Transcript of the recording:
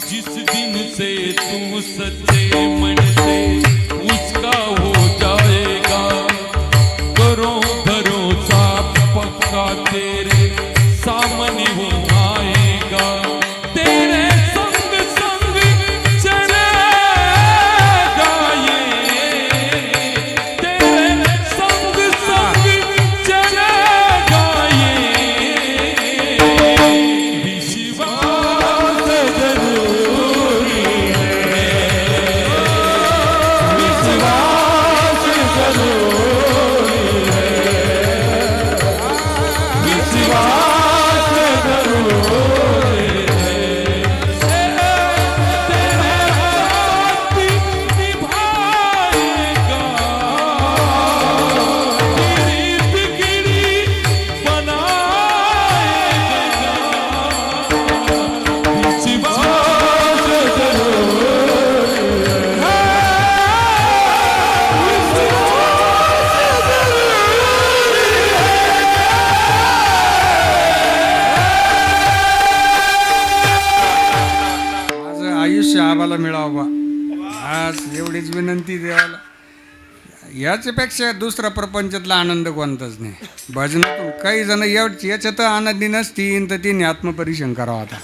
जिस दिन से तू सच्चे मन से उसका हो जाएगा, करो भरोसा पक्का तेरे सामने हो आएगा। तेरे संग संग चलेगा ये, तेरे संग संग चलेगा ये, विश्वास जरूरी है, विश्वास जरूरी है, विश्वास जरूरी है। तेरे साथ निभाएगा, गिरी बनाएगा, विश्वास जरूरी है, आज आयुष्य आम्हाला मिळावं बा. आज एवढीच विनंती देवाला. याच्यापेक्षा दुसरा प्रपंचातला आनंद कोणताच नाही. भजनातून काही जण याच्यात आनंदी नसतील तर तिने आत्मपरीक्षण करावं आता.